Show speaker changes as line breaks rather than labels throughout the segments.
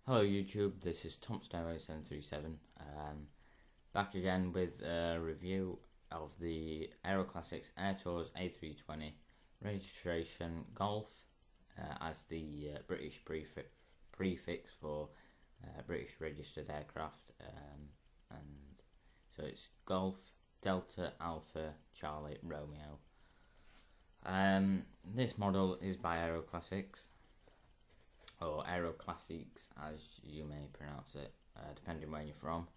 Hello YouTube, this is Tom737, back again with a review of the AeroClassics Airtours A320 registration Golf as the British prefix for British registered aircraft, and so it's Golf Delta Alpha Charlie Romeo. This model is by AeroClassics, or AeroClassiques as you may pronounce it, depending where you're from,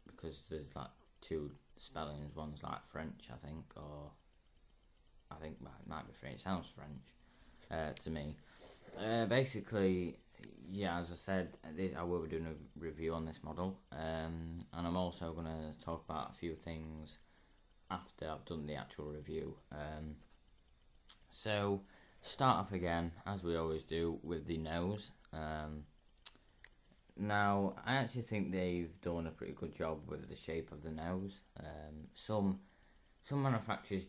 because there's like two spellings. One's like French, I think, or it might be French. It sounds French to me. Basically, yeah, as I said, I will be doing a review on this model, and I'm also going to talk about a few things after I've done the actual review. So start off again, as we always do, with the nose. Now, I actually think they've done a pretty good job with the shape of the nose. Some manufacturers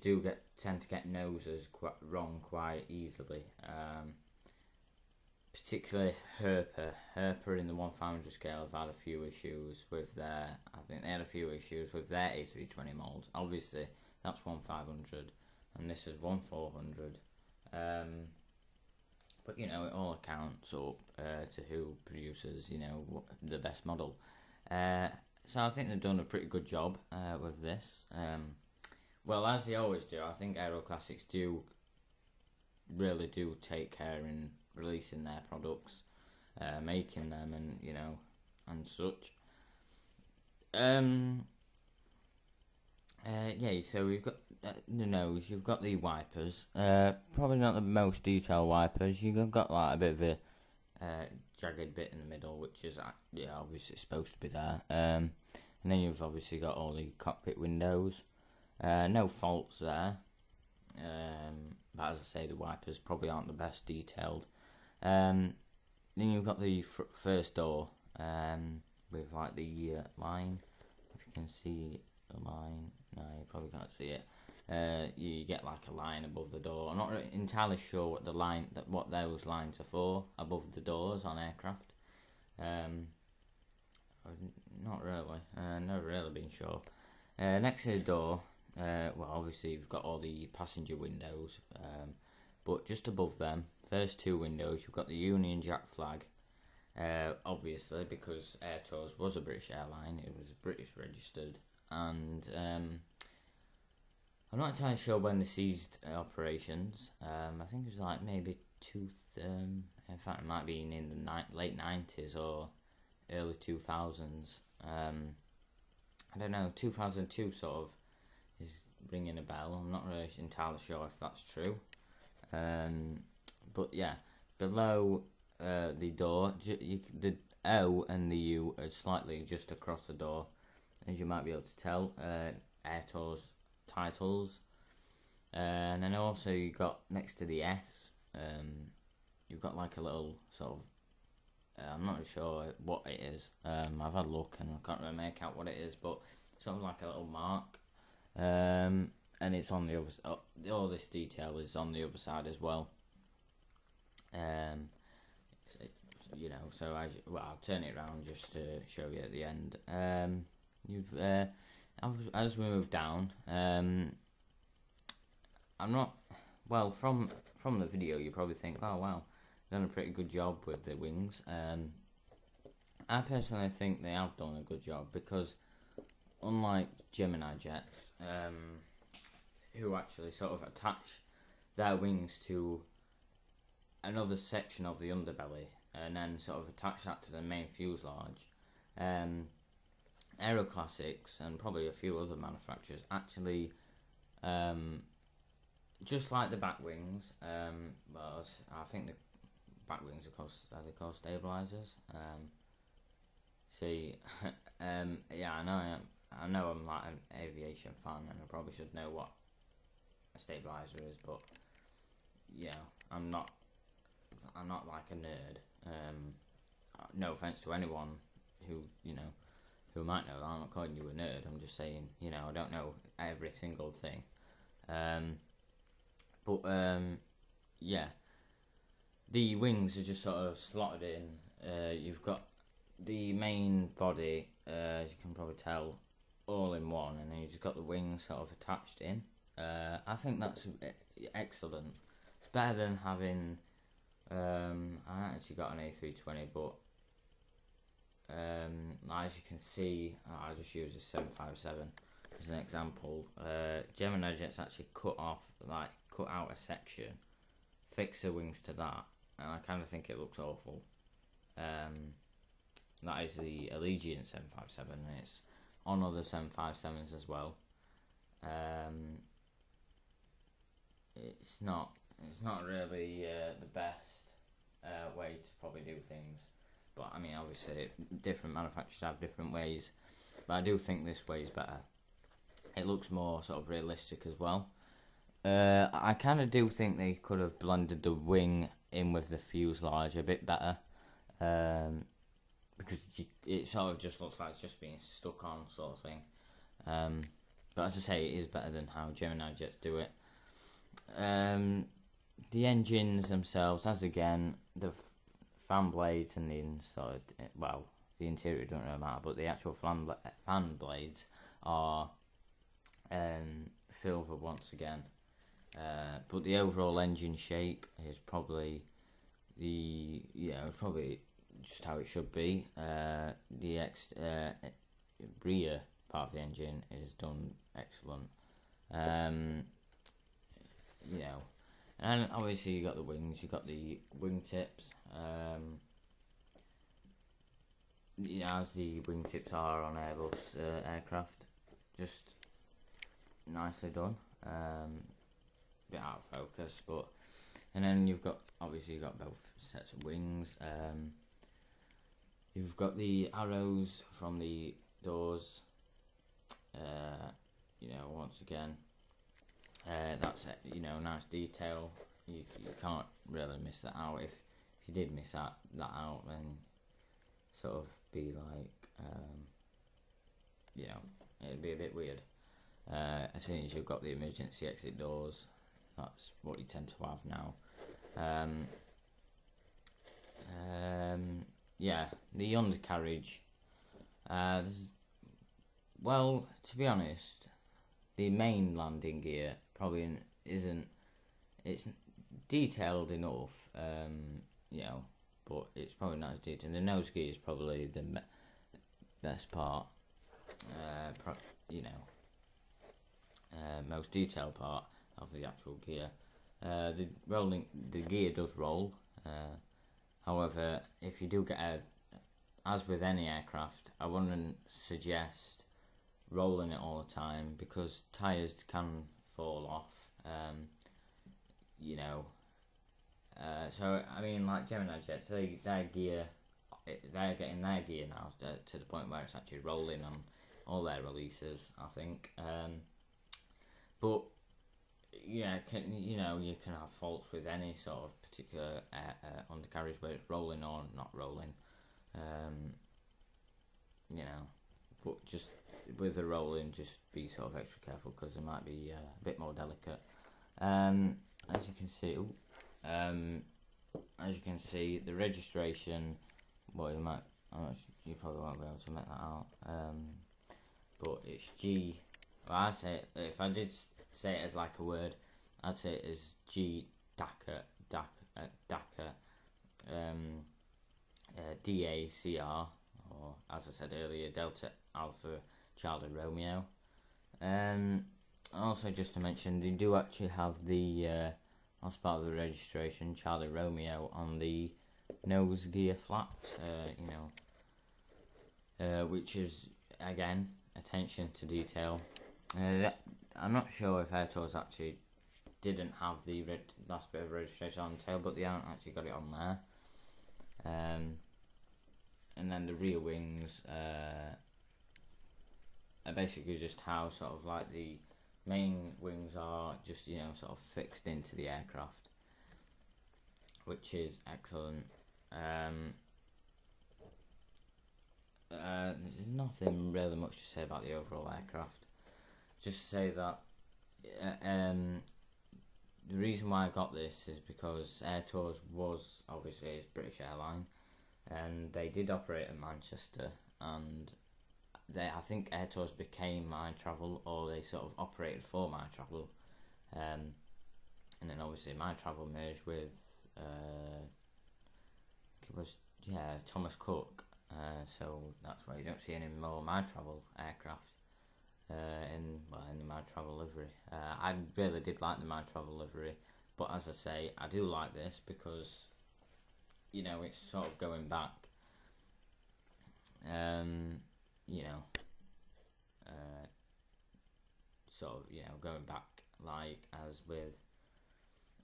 tend to get noses wrong quite easily. Particularly Herper in the 1/500 scale have had a few issues with their. I think they had a few issues with their A320 molds. Obviously, that's 1/500, and this is 1/400. But it all accounts up to who produces the best model. So I think they've done a pretty good job with this. Well, as they always do, I think AeroClassics really do take care in releasing their products, making them, and such. Yeah, so we've got the nose, you've got the wipers, probably not the most detailed wipers. You've got like a bit of a jagged bit in the middle, which is obviously supposed to be there, and then you've obviously got all the cockpit windows, no faults there, but as I say, the wipers probably aren't the best detailed. Then you've got the first door, with like the line, if you can see the line. No, you probably can't see it. You get like a line above the door. I'm not entirely sure what those lines are for above the doors on aircraft. Not really. Never really been sure. Next to the door, well, obviously you've got all the passenger windows, but just above them, first two windows, you've got the Union Jack flag. Obviously, because Airtours was a British airline, it was British registered, and I'm not entirely sure when they ceased operations. I think it was like maybe in fact, it might be in the late 90s or early 2000s. I don't know, 2002 sort of is ringing a bell. I'm not really entirely sure if that's true. But yeah, below the door, the O and the U are slightly just across the door, as you might be able to tell. Airtours titles, and then also you got next to the S, you've got like a little sort of, I'm not sure what it is. I've had a look and I can't really make out what it is, but sort of like a little mark, and it's on the other side. All this detail is on the other side as well. So I'll turn it around just to show you at the end. As we move down, I'm not, well, from the video you probably think, oh wow, done a pretty good job with the wings. I personally think they have done a good job, because unlike Gemini jets, who actually sort of attach their wings to another section of the underbelly and then sort of attach that to the main fuselage, AeroClassics and probably a few other manufacturers actually, just like the back wings, well, I think the back wings are they called stabilizers? Yeah, I know I'm like an aviation fan and I probably should know what a stabilizer is, but yeah, I'm not like a nerd. No offense to anyone who might know that. I'm not calling you a nerd. I'm just saying, I don't know every single thing. Yeah. the wings are just sort of slotted in. You've got the main body, as you can probably tell, all in one, and then you've just got the wings sort of attached in. I think that's excellent. It's better than having. I actually got an A320, but as you can see, I'll just use a 757 as an example. Gemini Jets actually cut out a section, fix the wings to that, and I kind of think it looks awful. That is the Allegiant 757, and it's on other 757s as well. It's not really the best way to probably do things, but I mean, obviously different manufacturers have different ways, but I do think this way is better. It looks more sort of realistic as well. I kind of do think they could have blended the wing in with the fuselage a bit better, because it sort of just looks like it's just being stuck on sort of thing. But as I say, it is better than how Gemini Jets do it. The engines themselves, as again, the fan blades and the inside, well, the interior don't really matter, but the actual fan blades are silver once again. But the overall engine shape is probably probably just how it should be. The rear part of the engine is done excellent. And obviously you got the wings, you got the wingtips. As the wingtips are on Airbus aircraft, just nicely done. Bit out of focus, and then you've got both sets of wings. You've got the arrows from the doors. Once again, that's nice detail. You can't really miss that out. If you did miss that out, then sort of be like, it'd be a bit weird. As soon as you've got the emergency exit doors, that's what you tend to have now. The undercarriage. Well, to be honest, the main landing gear probably isn't. It's detailed enough, but it's probably not as detailed. The nose gear is probably the best part. Most detailed part of the actual gear. The gear does roll. However, if you do get as with any aircraft, I wouldn't suggest rolling it all the time because tyres can fall off. So I mean, like Gemini Jets, their gear, they're getting their gear now to the point where it's actually rolling on all their releases, I think. But you can have faults with any sort of particular undercarriage, whether it's rolling or not rolling. But just with the rolling, just be sort of extra careful because it might be a bit more delicate. As you can see, the registration. Well, you probably won't be able to make that out. But it's G. Well, I say if I did say it as like a word, I'd say it as G DACA, DACR, or as I said earlier, Delta Alpha Charlie Romeo. Also, just to mention, they do actually have the as part of the registration, Charlie Romeo on the nose gear flaps. Which is again attention to detail. I'm not sure if Airtours actually didn't have the last bit of registration on the tail, but they haven't actually got it on there. And then the rear wings are basically just how sort of like the main wings are just sort of fixed into the aircraft, which is excellent. There's nothing really much to say about the overall aircraft. Just to say that the reason why I got this is because Airtours was obviously a British airline, and they did operate in Manchester, and I think Airtours became My Travel, or they sort of operated for My Travel, and then obviously My Travel merged with it was Thomas Cook, so that's why you don't see any more My Travel aircraft in the My Travel livery. I really did like the My Travel livery, but as I say, I do like this because it's sort of going back. Going back like as with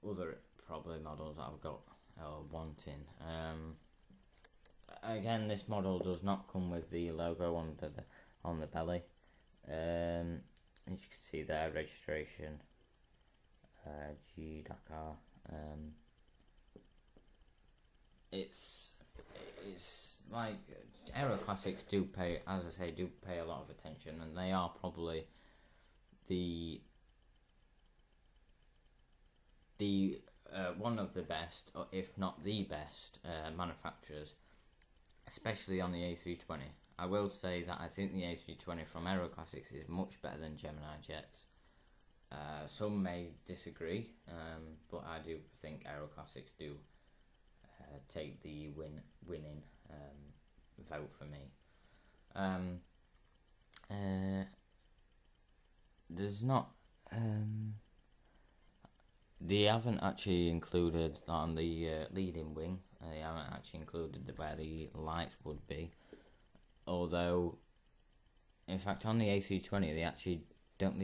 other probably models that I've got wanting. Again, this model does not come with the logo on the belly. As you can see there, registration G Dakar. It's like AeroClassics do pay, as I say, a lot of attention, and they are probably the one of the best, or if not the best, manufacturers, especially on the A320. I will say that I think the A320 from AeroClassics is much better than Gemini jets. Some may disagree, but I do think AeroClassics do take the winning vote for me. There's not they haven't actually included on the leading wing. They haven't actually included where the lights would be. Although, in fact, on the A320 they actually don't.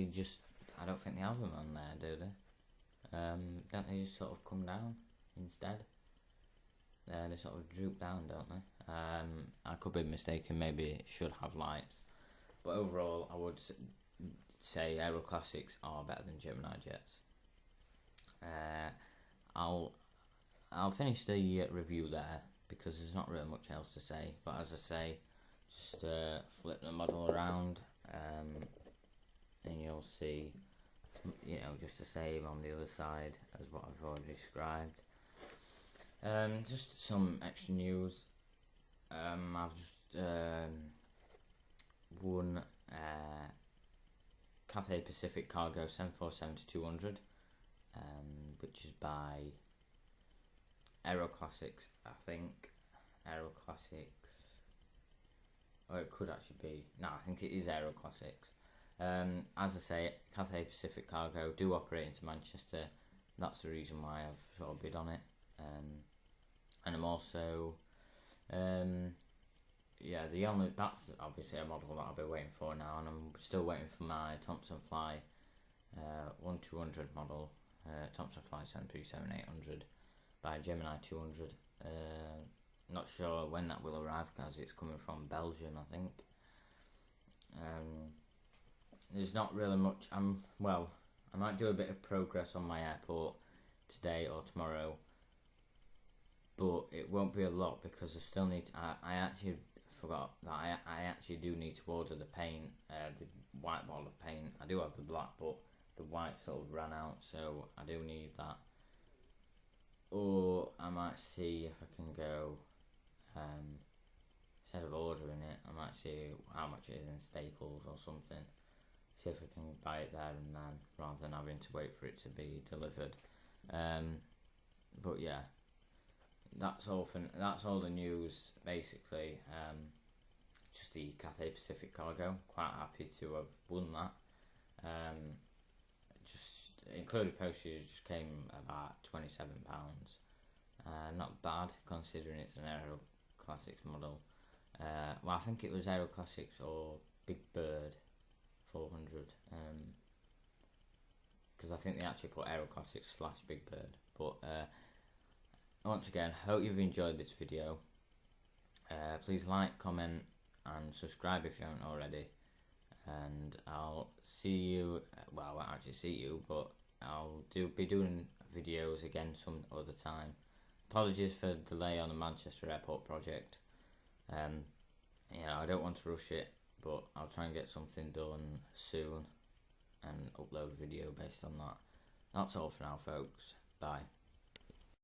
I don't think they have them on there, do they? Don't they just sort of come down instead? They sort of droop down, don't they? I could be mistaken. Maybe it should have lights, but overall, I would say AeroClassics are better than Gemini jets. I'll finish the review there because there's not really much else to say. But as I say, just flip the model around, and you'll see, just the same on the other side as what I've already described. Just some extra news. I've just won Cathay Pacific Cargo 747-200, which is by AeroClassics, I think. AeroClassics. Oh, it could actually be. No, I think it is AeroClassics. As I say, Cathay Pacific Cargo do operate into Manchester. That's the reason why I've sort of bid on it. And I'm also, that's obviously a model that I'll be waiting for now, and I'm still waiting for my Thompson Fly 1200 model, Thompson Fly 737-800 by Gemini 200. Not sure when that will arrive because it's coming from Belgium, I think. There's not really much. I might do a bit of progress on my airport today or tomorrow, but it won't be a lot because I still need to, I actually forgot that I actually do need to order the paint, the white bottle of paint. I do have the black, but the white sort of ran out, so I do need that. Or I might see if I can go, instead of ordering it, I might see how much it is in Staples or something. See if I can buy it there and then, rather than having to wait for it to be delivered. But yeah, that's all the news basically. Just the Cathay Pacific Cargo. Quite happy to have won that. Just included postage just came about £27. Not bad considering it's an AeroClassics model. I think it was AeroClassics or Big Bird 400. Because I think they actually put AeroClassics / Big Bird. But once again, hope you've enjoyed this video. Please like, comment and subscribe if you haven't already. And I'll see you, well I won't actually see you, but I'll be doing videos again some other time. Apologies for the delay on the Manchester Airport project. I don't want to rush it, but I'll try and get something done soon and upload a video based on that. That's all for now, folks. Bye.